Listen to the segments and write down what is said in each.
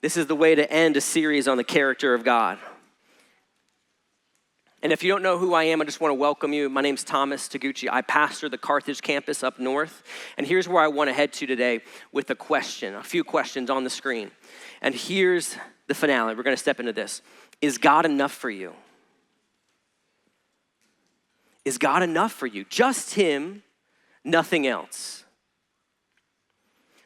This is the way to end a series on the character of God. And if you don't know who I am, I just want to welcome you. My name's Thomas Toguchi. I pastor the Carthage campus up north. And here's where I want to head to today with a few questions on the screen. And here's the finale. We're going to step into this. Is God enough for you? Is God enough for you? Just him, nothing else.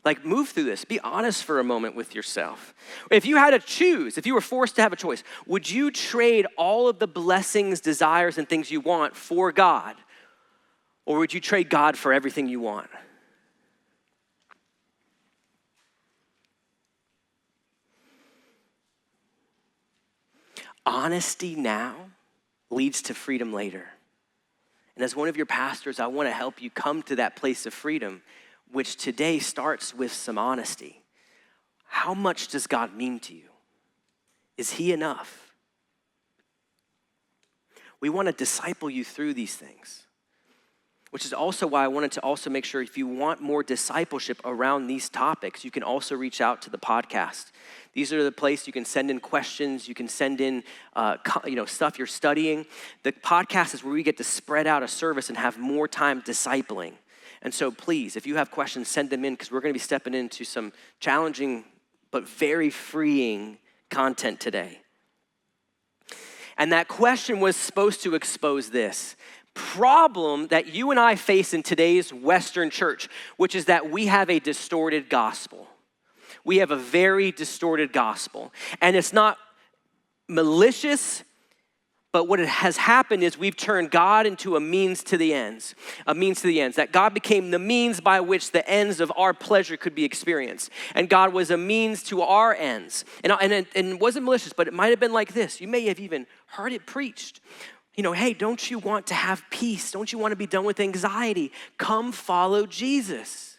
Like, move through this. Be honest for a moment with yourself. If you had to choose, if you were forced to have a choice, would you trade all of the blessings, desires, and things you want for God? Or would you trade God for everything you want? Honesty now leads to freedom later. And as one of your pastors, I want to help you come to that place of freedom, which today starts with some honesty. How much does God mean to you? Is he enough? We want to disciple you through these things, which is also why I wanted to also make sure if you want more discipleship around these topics, you can also reach out to the podcast. These are the place you can send in questions, you can send in stuff you're studying. The podcast is where we get to spread out a service and have more time discipling. And so please, if you have questions, send them in because we're going to be stepping into some challenging but very freeing content today. And that question was supposed to expose this problem that you and I face in today's Western church, which is that we have a distorted gospel. We have a very distorted gospel. And it's not malicious, but what has happened is we've turned God into a means to the ends, that God became the means by which the ends of our pleasure could be experienced. And God was a means to our ends. And it wasn't malicious, but it might have been like this. You may have even heard it preached. Hey, don't you want to have peace? Don't you want to be done with anxiety? Come follow Jesus.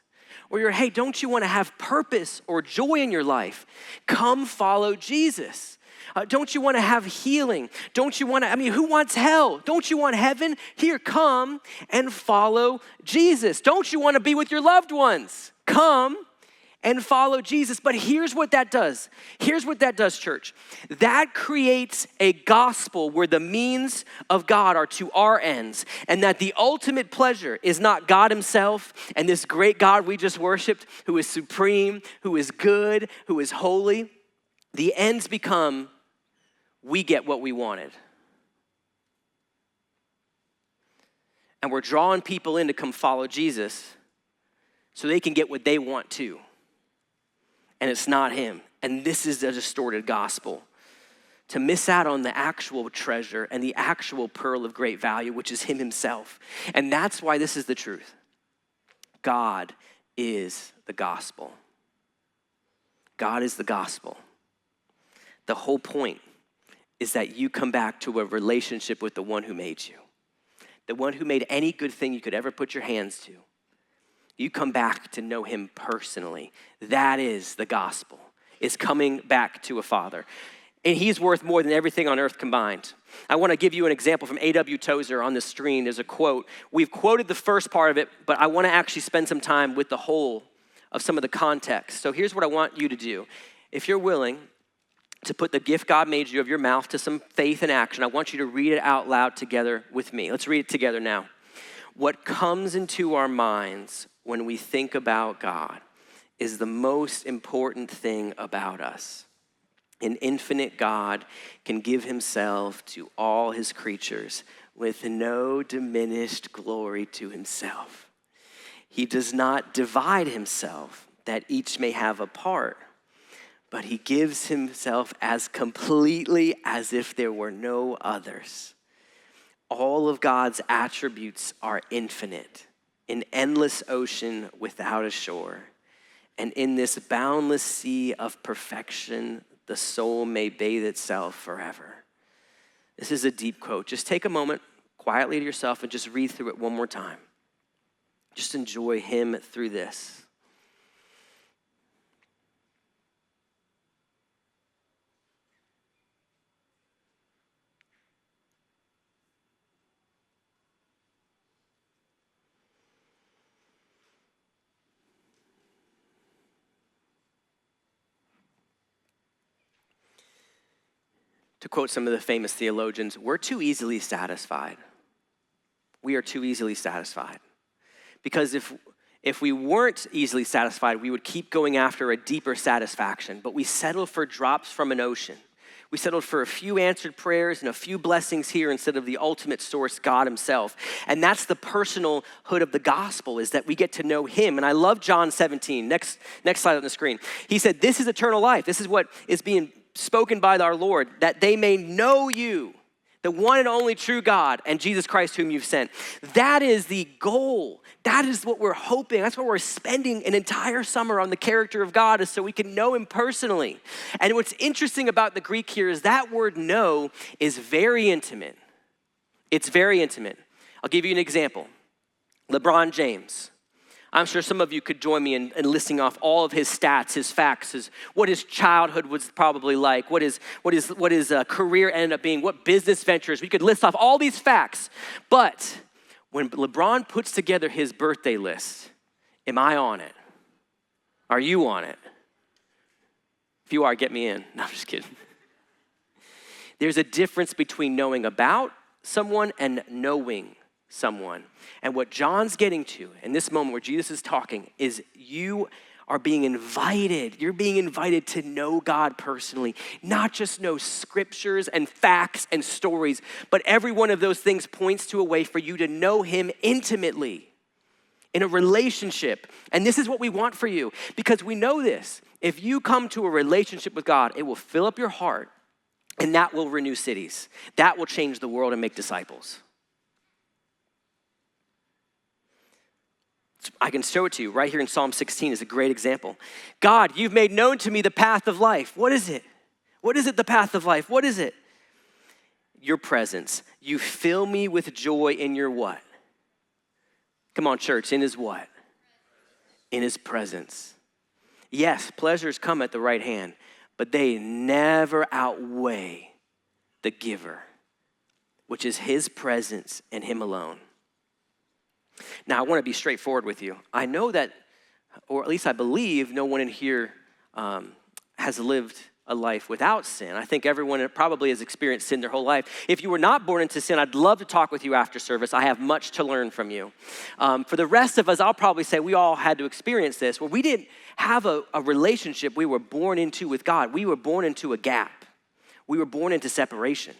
Or hey, don't you want to have purpose or joy in your life? Come follow Jesus. Don't you want to have healing? Don't you want to, who wants hell? Don't you want heaven? Here, come and follow Jesus. Don't you want to be with your loved ones? Come and follow Jesus. But here's what that does. Here's what that does, church. That creates a gospel where the means of God are to our ends, and that the ultimate pleasure is not God himself and this great God we just worshiped, who is supreme, who is good, who is holy. The ends become, we get what we wanted. And we're drawing people in to come follow Jesus so they can get what they want too. And it's not him. And this is a distorted gospel. To miss out on the actual treasure and the actual pearl of great value, which is him himself. And that's why this is the truth. God is the gospel. God is the gospel. The whole point is that you come back to a relationship with the one who made you. The one who made any good thing you could ever put your hands to. You come back to know him personally. That is the gospel. Is coming back to a father. And he's worth more than everything on earth combined. I want to give you an example from A.W. Tozer on the screen. There's a quote. We've quoted the first part of it, but I want to actually spend some time with the whole of some of the context. So here's what I want you to do. If you're willing to put the gift God made you of your mouth to some faith and action, I want you to read it out loud together with me. Let's read it together now. What comes into our minds when we think about God is the most important thing about us. An infinite God can give himself to all his creatures with no diminished glory to himself. He does not divide himself that each may have a part, but he gives himself as completely as if there were no others. All of God's attributes are infinite, an endless ocean without a shore. And in this boundless sea of perfection, the soul may bathe itself forever. This is a deep quote. Just take a moment quietly to yourself and just read through it one more time. Just enjoy him through this. To quote some of the famous theologians, we're too easily satisfied. We are too easily satisfied. Because if we weren't easily satisfied, we would keep going after a deeper satisfaction, but we settle for drops from an ocean. We settled for a few answered prayers and a few blessings here instead of the ultimate source, God himself. And that's the personalhood of the gospel, is that we get to know him. And I love John 17. Next slide on the screen. He said, this is eternal life. This is what is being spoken by our Lord, that they may know you, the one and only true God, and Jesus Christ whom you've sent. That is the goal. That is what we're hoping. That's what we're spending an entire summer on, the character of God, is so we can know him personally. And what's interesting about the Greek here is that word know is very intimate. It's very intimate. I'll give you an example. LeBron James. I'm sure some of you could join me in listing off all of his stats, his facts, what his childhood was probably like, what his career ended up being, what business ventures. We could list off all these facts. But when LeBron puts together his birthday list, am I on it? Are you on it? If you are, get me in. No, I'm just kidding. There's a difference between knowing about someone and knowing someone. And what John's getting to in this moment where Jesus is talking is you are being invited. You're being invited to know God personally, not just know scriptures and facts and stories, but every one of those things points to a way for you to know him intimately in a relationship. And this is what we want for you, because we know this. If you come to a relationship with God, it will fill up your heart, and that will renew cities. That will change the world and make disciples. I can show it to you right here in Psalm 16 is a great example. God, you've made known to me the path of life. What is it? What is it, the path of life? What is it? Your presence. You fill me with joy in your what? Come on, church, in his what? In his presence. Yes, pleasures come at the right hand, but they never outweigh the giver, which is his presence and him alone. Now, I want to be straightforward with you. I know that, or at least I believe, no one in here has lived a life without sin. I think everyone probably has experienced sin their whole life. If you were not born into sin, I'd love to talk with you after service. I have much to learn from you. For the rest of us, I'll probably say we all had to experience this, where we didn't have a relationship we were born into with God. We were born into a gap. We were born into separation.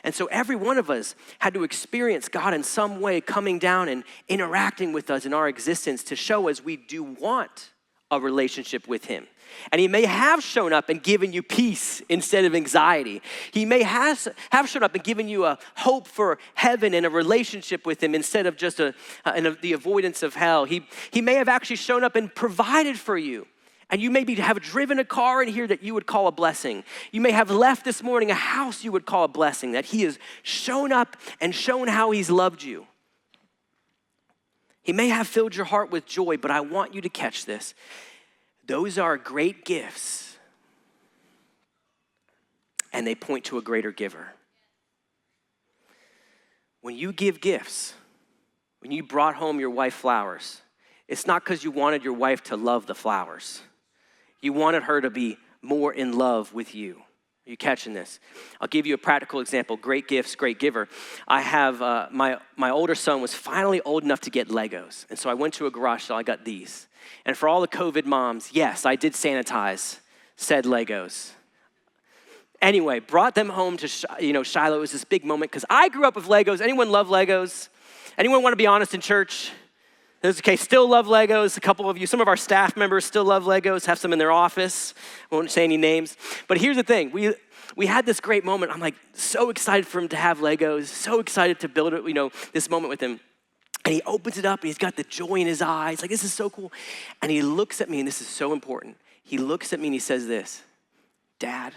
And so every one of us had to experience God in some way coming down and interacting with us in our existence to show us we do want a relationship with him. And he may have shown up and given you peace instead of anxiety. He may have shown up and given you a hope for heaven and a relationship with him instead of just the avoidance of hell. He may have actually shown up and provided for you. And you maybe have driven a car in here that you would call a blessing. You may have left this morning a house you would call a blessing, that he has shown up and shown how he's loved you. He may have filled your heart with joy, but I want you to catch this. Those are great gifts, and they point to a greater giver. When you give gifts, when you brought home your wife flowers, it's not because you wanted your wife to love the flowers. You wanted her to be more in love with you. Are you catching this? I'll give you a practical example. Great gifts, great giver. I have, my older son was finally old enough to get Legos. And so I went to a garage sale, I got these. And for all the COVID moms, yes, I did sanitize said Legos. Anyway, brought them home to Shiloh. It was this big moment because I grew up with Legos. Anyone love Legos? Anyone want to be honest in church? Okay, still love Legos. A couple of you, some of our staff members still love Legos, have some in their office. I won't say any names. But here's the thing. We had this great moment. I'm like so excited for him to have Legos, so excited to build it, this moment with him. And he opens it up and he's got the joy in his eyes. Like, this is so cool. And he looks at me, and this is so important. He looks at me and he says this, Dad,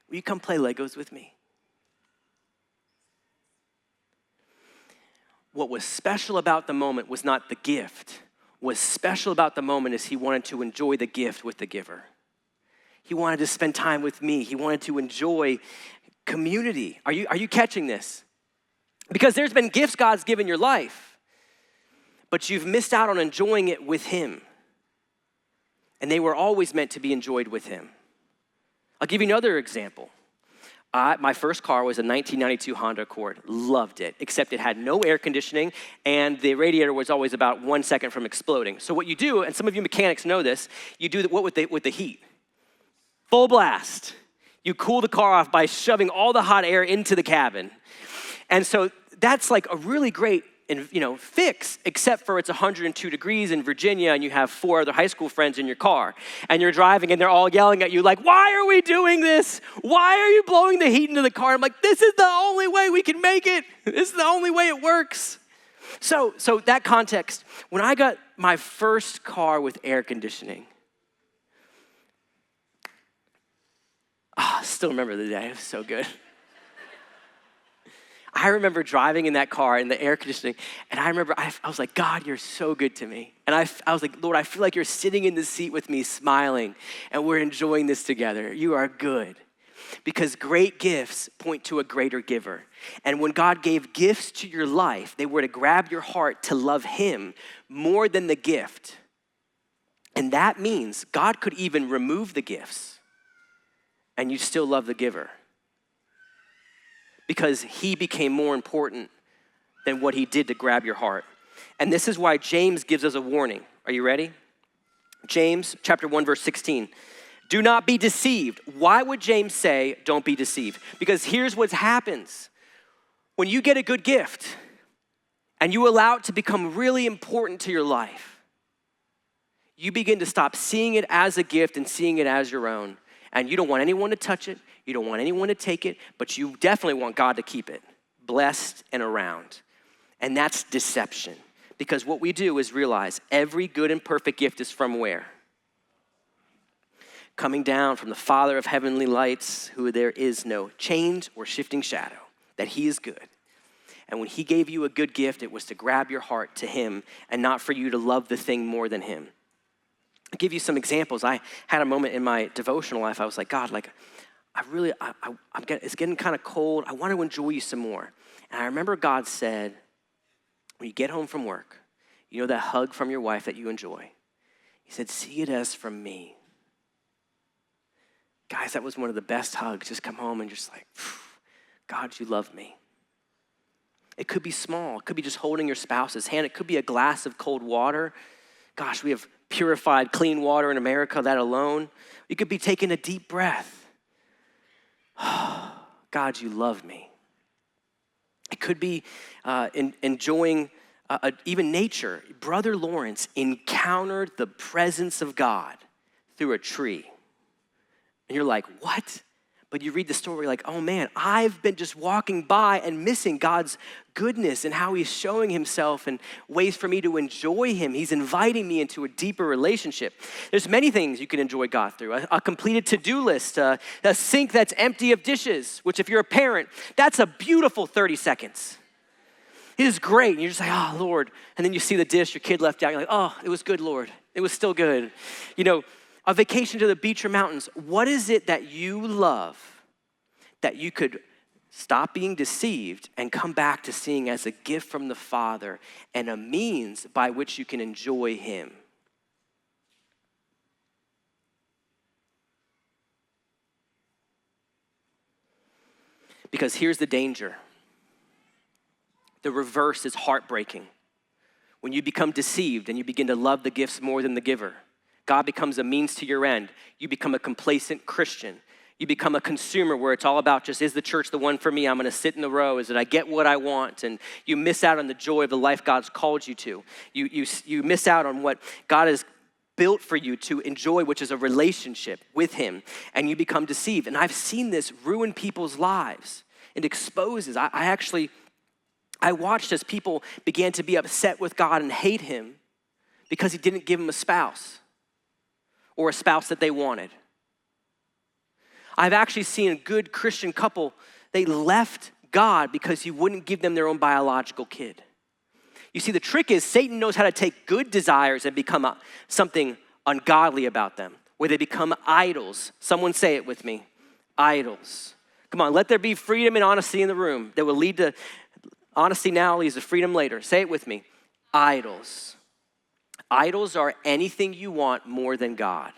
will you come play Legos with me? What was special about the moment was not the gift. What was special about the moment is he wanted to enjoy the gift with the giver. He wanted to spend time with me. He wanted to enjoy community. Are you catching this? Because there's been gifts God's given your life, but you've missed out on enjoying it with him. And they were always meant to be enjoyed with him. I'll give you another example. My first car was a 1992 Honda Accord. Loved it, except it had no air conditioning, and the radiator was always about 1 second from exploding. So what you do, and some of you mechanics know this, you do what with the heat? Full blast. You cool the car off by shoving all the hot air into the cabin. And so that's like a really great fix, except for it's 102 degrees in Virginia and you have 4 other high school friends in your car and you're driving and they're all yelling at you like, why are we doing this? Why are you blowing the heat into the car? I'm like, this is the only way we can make it. This is the only way it works. So that context, when I got my first car with air conditioning, I still remember the day. It was so good. I remember driving in that car in the air conditioning, and I remember I was like, God, you're so good to me. And I was like, Lord, I feel like you're sitting in the seat with me smiling, and we're enjoying this together. You are good. Because great gifts point to a greater giver. And when God gave gifts to your life, they were to grab your heart to love him more than the gift. And that means God could even remove the gifts, and you still love the giver. Because he became more important than what he did to grab your heart. And this is why James gives us a warning. Are you ready? James chapter 1, verse 16. Do not be deceived. Why would James say, don't be deceived? Because here's what happens. When you get a good gift and you allow it to become really important to your life, you begin to stop seeing it as a gift and seeing it as your own. And you don't want anyone to touch it. You don't want anyone to take it, but you definitely want God to keep it, blessed and around. And that's deception. Because what we do is realize every good and perfect gift is from where? Coming down from the Father of heavenly lights, who there is no change or shifting shadow, that he is good. And when he gave you a good gift, it was to grab your heart to him and not for you to love the thing more than him. I'll give you some examples. I had a moment in my devotional life. I was like, God, it's getting kind of cold. I want to enjoy you some more. And I remember God said, when you get home from work, you know that hug from your wife that you enjoy? He said, see it as from me. Guys, that was one of the best hugs. Just come home and just like, God, you love me. It could be small. It could be just holding your spouse's hand. It could be a glass of cold water. Gosh, we have purified, clean water in America, that alone. You could be taking a deep breath. God, you love me. It could be enjoying even nature. Brother Lawrence encountered the presence of God through a tree. And you're like, what? But you read the story like, oh man, I've been just walking by and missing God's goodness and how he's showing himself and ways for me to enjoy him. He's inviting me into a deeper relationship. There's many things you can enjoy God through. A completed to-do list, a sink that's empty of dishes, which if you're a parent, that's a beautiful 30 seconds. It is great. And you're just like, oh, Lord. And then you see the dish your kid left out. You're like, oh, it was good, Lord. It was still good. You know, a vacation to the beach or mountains. What is it that you love that you could stop being deceived and come back to seeing as a gift from the Father and a means by which you can enjoy him? Because here's the danger. The reverse is heartbreaking. When you become deceived and you begin to love the gifts more than the giver, God becomes a means to your end. You become a complacent Christian. You become a consumer where it's all about just, is the church the one for me? I'm going to sit in the row. Is it I get what I want? And you miss out on the joy of the life God's called you to. You miss out on what God has built for you to enjoy, which is a relationship with him. And you become deceived. And I've seen this ruin people's lives. It exposes. I watched as people began to be upset with God and hate him because he didn't give them a spouse or a spouse that they wanted. I've actually seen a good Christian couple, they left God because he wouldn't give them their own biological kid. You see, the trick is Satan knows how to take good desires and become something ungodly about them, where they become idols. Someone say it with me, idols. Come on, let there be freedom and honesty in the room that will lead to, honesty now leads to freedom later. Say it with me, idols. Idols are anything you want more than God.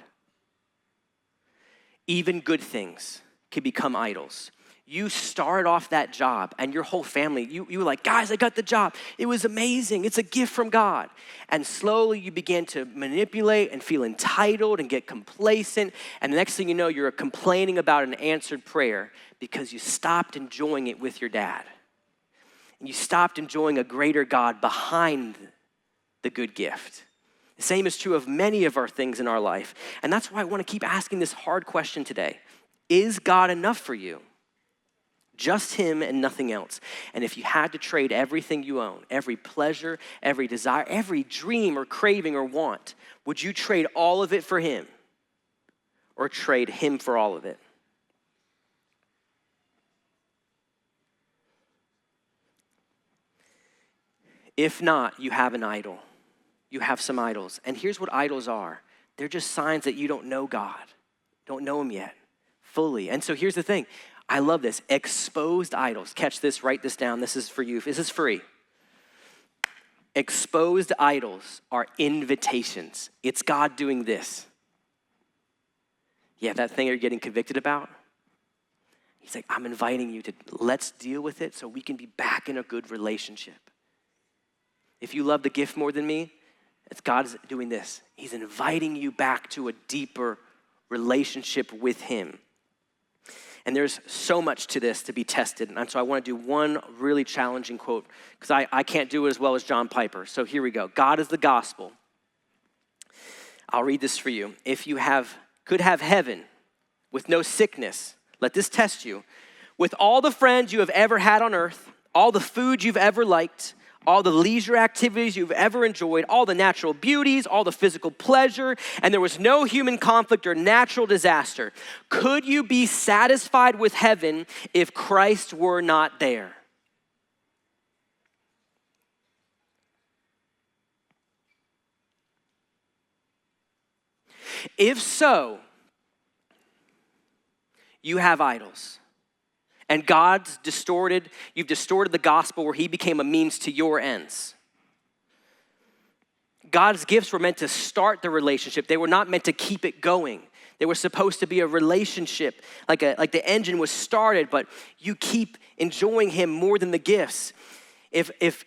Even good things can become idols. You started off that job and your whole family, you were like, guys, I got the job. It was amazing. It's a gift from God. And slowly you began to manipulate and feel entitled and get complacent. And the next thing you know, you're complaining about an answered prayer because you stopped enjoying it with your dad. And you stopped enjoying a greater God behind the good gift. The same is true of many of our things in our life. And that's why I want to keep asking this hard question today. Is God enough for you? Just him and nothing else. And if you had to trade everything you own, every pleasure, every desire, every dream or craving or want, would you trade all of it for him or trade him for all of it? If not, you have an idol. You have some idols. And here's what idols are. They're just signs that you don't know God, don't know him yet fully. And so here's the thing. I love this. Exposed idols. Catch this, write this down. This is for you. This is free. Exposed idols are invitations. It's God doing this. Yeah, that thing you're getting convicted about. He's like, I'm inviting you to, let's deal with it so we can be back in a good relationship. If you love the gift more than me, it's God's doing this. He's inviting you back to a deeper relationship with him. And there's so much to this to be tested. And so I want to do one really challenging quote because I can't do it as well as John Piper. So here we go. God is the gospel. I'll read this for you. If you could have heaven with no sickness, let this test you. With all the friends you have ever had on earth, all the food you've ever liked, all the leisure activities you've ever enjoyed, all the natural beauties, all the physical pleasure, and there was no human conflict or natural disaster. Could you be satisfied with heaven if Christ were not there? If so, you have idols. And you've distorted the gospel where he became a means to your ends. God's gifts were meant to start the relationship. They were not meant to keep it going. They were supposed to be a relationship, like the engine was started, but you keep enjoying him more than the gifts. If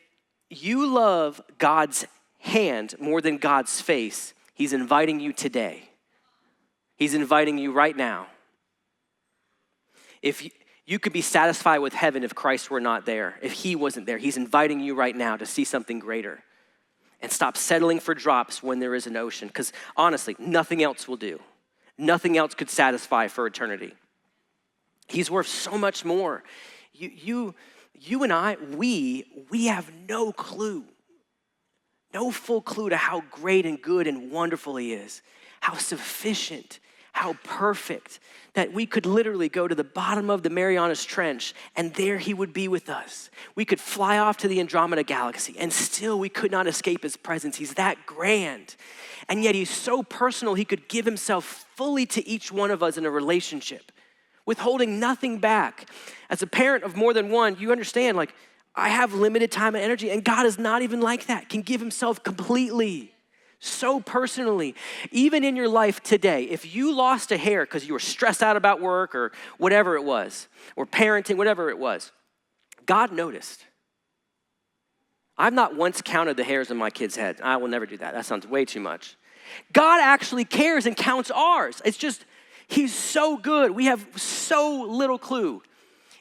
you love God's hand more than God's face, he's inviting you today. He's inviting you right now. If you could be satisfied with heaven if Christ were not there, if he wasn't there. He's inviting you right now to see something greater and stop settling for drops when there is an ocean. Because honestly, nothing else will do. Nothing else could satisfy for eternity. He's worth so much more. You and I, we have no clue, no full clue to how great and good and wonderful he is, how sufficient, how perfect, that we could literally go to the bottom of the Marianas Trench and there he would be with us. We could fly off to the Andromeda Galaxy and still we could not escape his presence. He's that grand. And yet he's so personal, he could give himself fully to each one of us in a relationship, withholding nothing back. As a parent of more than one, you understand, like, I have limited time and energy, and God is not even like that, can give himself completely. So personally, even in your life today, if you lost a hair because you were stressed out about work or whatever it was, or parenting, whatever it was, God noticed. I've not once counted the hairs on my kids' heads. I will never do that. That sounds way too much. God actually cares and counts ours. It's just, he's so good. We have so little clue.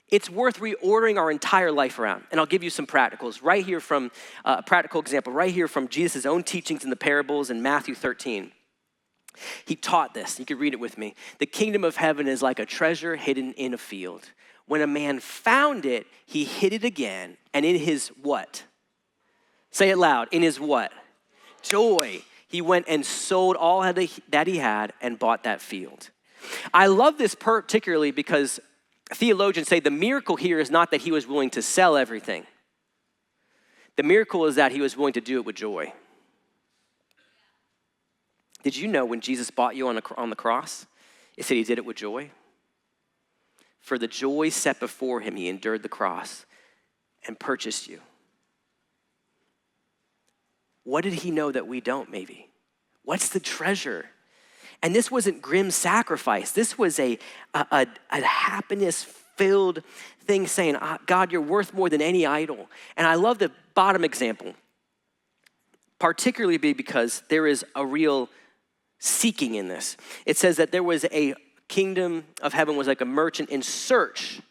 It's worth reordering our entire life around. And I'll give you some practicals right here from a practical example, right here from Jesus' own teachings in the parables in Matthew 13. He taught this. You could read it with me. The kingdom of heaven is like a treasure hidden in a field. When a man found it, he hid it again. And in his what? Say it loud. In his what? Joy. He went and sold all that he had and bought that field. I love this particularly because theologians say the miracle here is not that he was willing to sell everything. The miracle is that he was willing to do it with joy. Did you know when Jesus bought you on the cross, it said he did it with joy? For the joy set before him, he endured the cross and purchased you. What did he know that we don't, maybe? What's the treasure? And this wasn't grim sacrifice. This was a happiness filled thing saying, God, you're worth more than any idol. And I love the bottom example, particularly because there is a real seeking in this. It says that there was a kingdom of heaven was like a merchant in search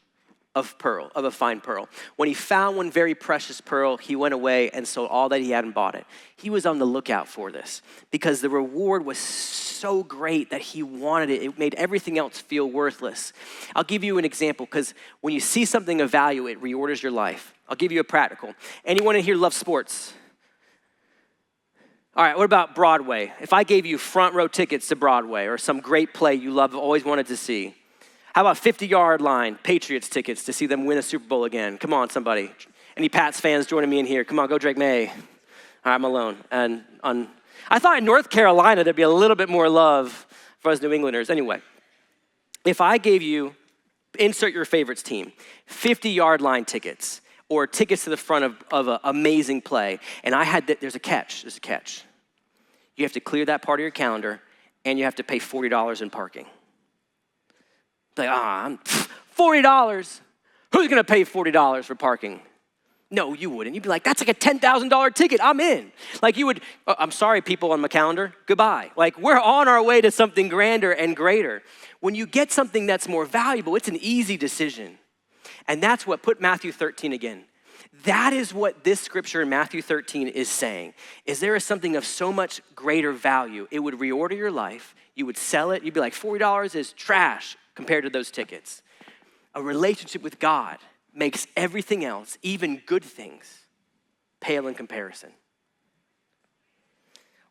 of a fine pearl. When he found one very precious pearl, he went away and sold all that he had and bought it. He was on the lookout for this because the reward was so great that he wanted it. It made everything else feel worthless. I'll give you an example because when you see something of value, it reorders your life. I'll give you a practical. Anyone in here love sports? All right, what about Broadway? If I gave you front row tickets to Broadway or some great play you love, always wanted to see, how about 50-yard line, Patriots tickets to see them win a Super Bowl again? Come on, somebody. Any Pats fans joining me in here? Come on, go Drake May. All right, I'm alone. I thought in North Carolina there'd be a little bit more love for us New Englanders. Anyway, if I gave you, insert your favorites team, 50-yard line tickets or tickets to the front of an amazing play, and I had there's a catch. You have to clear that part of your calendar, and you have to pay $40 in parking. Like, $40? Who's gonna pay $40 for parking? No, you wouldn't. You'd be like, that's like a $10,000 ticket, I'm in. Like you would, I'm sorry people on my calendar, goodbye. Like we're on our way to something grander and greater. When you get something that's more valuable, it's an easy decision. And that's what, put Matthew 13 again. That is what this scripture in Matthew 13 is saying, is there is something of so much greater value. It would reorder your life. You would sell it. You'd be like, $40 is trash compared to those tickets. A relationship with God makes everything else, even good things, pale in comparison.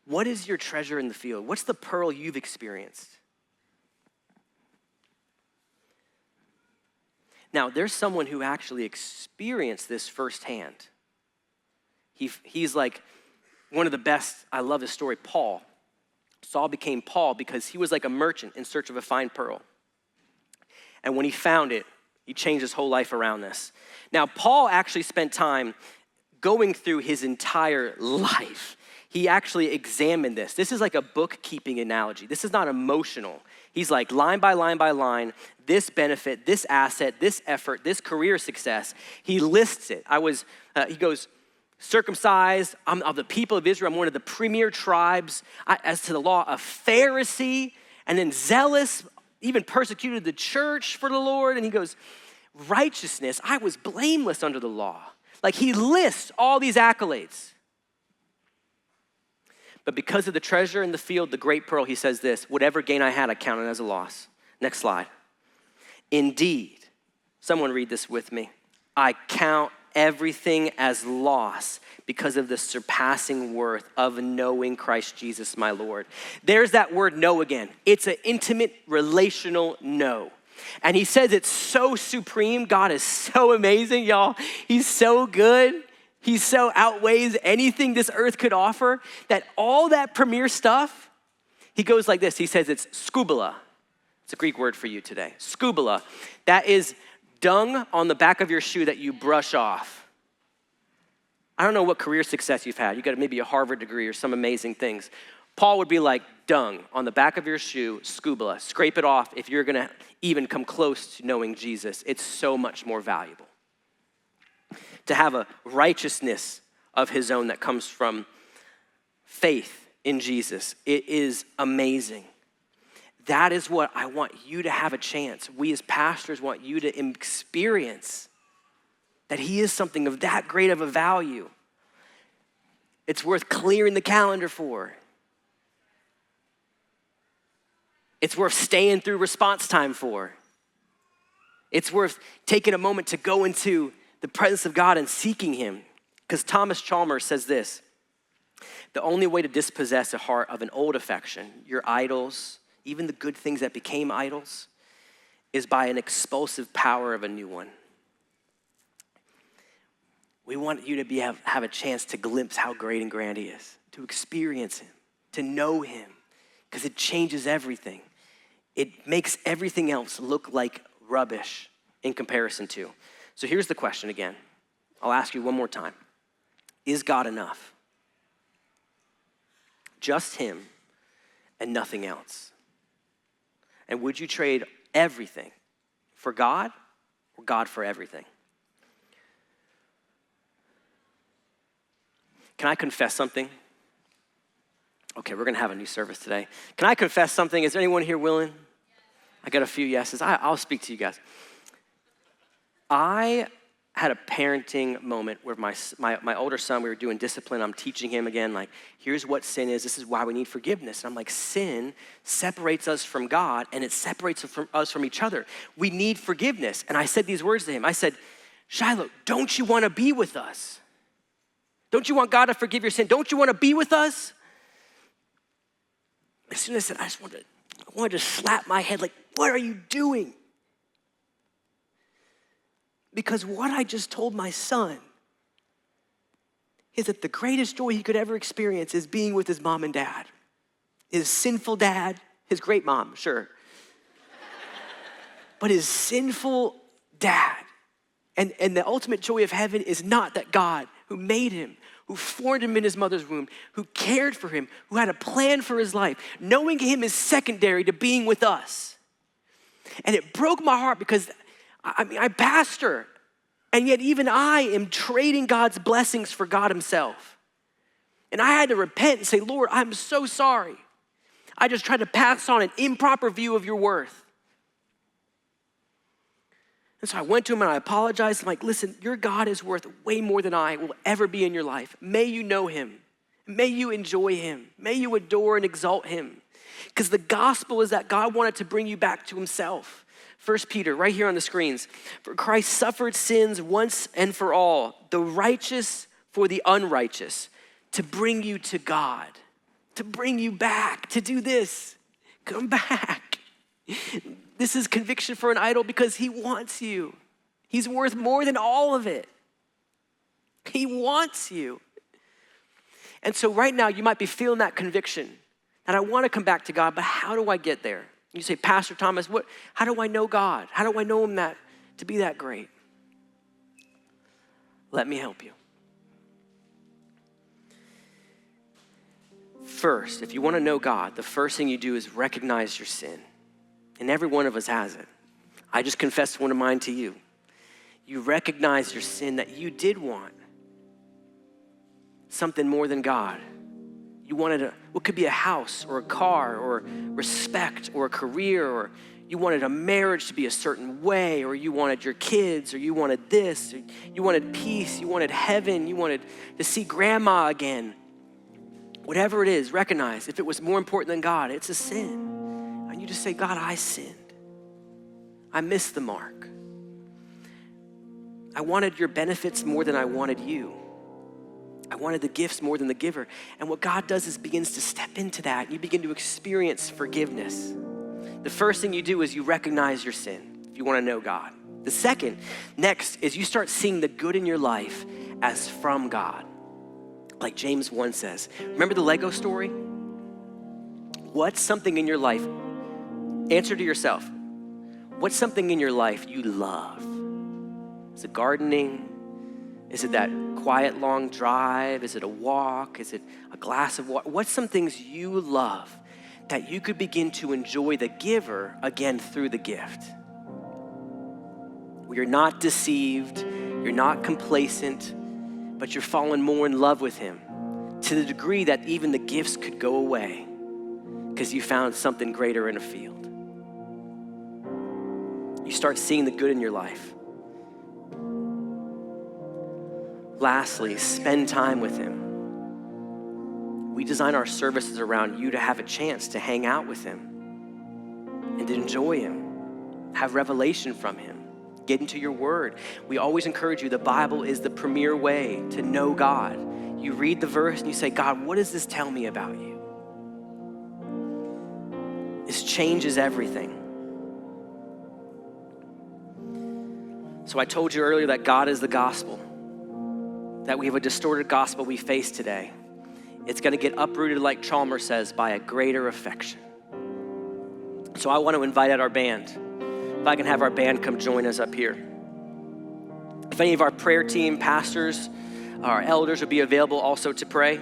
What is your treasure in the field? What's the pearl you've experienced? Now, there's someone who actually experienced this firsthand. He's like one of the best, I love his story, Paul. Saul became Paul because he was like a merchant in search of a fine pearl. And when he found it, he changed his whole life around this. Now, Paul actually spent time going through his entire life. He actually examined this. This is like a bookkeeping analogy. This is not emotional. He's like line by line by line, this benefit, this asset, this effort, this career success. He lists it. He goes, circumcised, I'm of the people of Israel. I'm one of the premier tribes. As to the law, a Pharisee, and then zealous, even persecuted the church for the Lord. And he goes, righteousness, I was blameless under the law. Like he lists all these accolades. But because of the treasure in the field, the great pearl, he says this, whatever gain I had, I counted as a loss. Next slide. Indeed, someone read this with me. I count everything as loss because of the surpassing worth of knowing Christ Jesus, my Lord. There's that word know again. It's an intimate relational know. And he says it's so supreme. God is so amazing, y'all. He's so good. He so outweighs anything this earth could offer that all that premier stuff, he goes like this. He says it's scubala. It's a Greek word for you today. Scubala. That is dung on the back of your shoe that you brush off. I don't know what career success you've had. You got maybe a Harvard degree or some amazing things. Paul would be like dung on the back of your shoe, scubala. Scrape it off if you're gonna even come close to knowing Jesus. It's so much more valuable. To have a righteousness of his own that comes from faith in Jesus. It is amazing. That is what I want you to have a chance. We as pastors want you to experience that he is something of that great of a value. It's worth clearing the calendar for. It's worth staying through response time for. It's worth taking a moment to go into the presence of God and seeking him. Because Thomas Chalmers says this, the only way to dispossess a heart of an old affection, your idols, even the good things that became idols, is by an expulsive power of a new one. We want you to have a chance to glimpse how great and grand he is, to experience him, to know him, because it changes everything. It makes everything else look like rubbish in comparison to. So here's the question again. I'll ask you one more time. Is God enough? Just him and nothing else. And would you trade everything for God or God for everything. Can I confess something? Okay, we're gonna have a new service today. Can I confess something? Is there anyone here willing? I got a few yeses. I'll speak to you guys. I had a parenting moment where my older son, we were doing discipline. I'm teaching him again, like, here's what sin is. This is why we need forgiveness. And I'm like, sin separates us from God, and it separates us from each other. We need forgiveness. And I said these words to him. I said, Shiloh, don't you want to be with us? Don't you want God to forgive your sin? Don't you want to be with us? As soon as I said, I wanted to slap my head, like, what are you doing? Because what I just told my son is that the greatest joy he could ever experience is being with his mom and dad. His sinful dad, his great mom, sure. But his sinful dad. And the ultimate joy of heaven is not that God, who made him, who formed him in his mother's womb, who cared for him, who had a plan for his life, knowing him is secondary to being with us. And it broke my heart because I pastor, and yet even I am trading God's blessings for God himself. And I had to repent and say, Lord, I'm so sorry. I just tried to pass on an improper view of your worth. And so I went to him and I apologized. I'm like, listen, your God is worth way more than I will ever be in your life. May you know him. May you enjoy him. May you adore and exalt him. Because the gospel is that God wanted to bring you back to himself. 1 Peter, right here on the screens. For Christ suffered sins once and for all, the righteous for the unrighteous, to bring you to God, to bring you back, to do this. Come back. This is conviction for an idol because he wants you. He's worth more than all of it. He wants you. And so right now you might be feeling that conviction that I want to come back to God, but how do I get there? You say, Pastor Thomas, how do I know God? How do I know him to be that great? Let me help you. First, if you want to know God, the first thing you do is recognize your sin. And every one of us has it. I just confessed one of mine to you. You recognize your sin, that you did want something more than God. You wanted what could be a house or a car or respect or a career, or you wanted a marriage to be a certain way, or you wanted your kids, or you wanted this, or you wanted peace, you wanted heaven, you wanted to see grandma again. Whatever it is, recognize if it was more important than God, it's a sin. And you just say, God, I sinned. I missed the mark. I wanted your benefits more than I wanted you. I wanted the gifts more than the giver. And what God does is begins to step into that. You begin to experience forgiveness. The first thing you do is you recognize your sin if you want to know God. The second, next, is you start seeing the good in your life as from God. Like James 1 says. Remember the Lego story? What's something in your life? Answer to yourself. What's something in your life you love? Is it gardening? Is it that quiet long drive? Is it a walk? Is it a glass of water? What's some things you love that you could begin to enjoy the giver again through the gift? You're not deceived, you're not complacent, but you're falling more in love with him to the degree that even the gifts could go away because you found something greater in a field. You start seeing the good in your life. Lastly, spend time with him. We design our services around you to have a chance to hang out with him and to enjoy him, have revelation from him, get into your word. We always encourage you, the Bible is the premier way to know God. You read the verse and you say, God, what does this tell me about you? This changes everything. So I told you earlier that God is the gospel, that we have a distorted gospel we face today. It's gonna get uprooted, like Chalmers says, by a greater affection. So I want to invite out our band. If I can have our band come join us up here. If any of our prayer team, pastors, our elders would be available also to pray.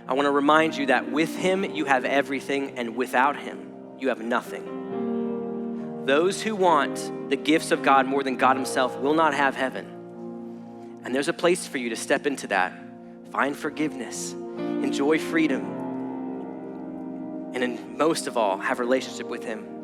I want to remind you that with him you have everything, and without him you have nothing. Those who want the gifts of God more than God himself will not have heaven. And there's a place for you to step into that. Find forgiveness, enjoy freedom, and most of all, have a relationship with him.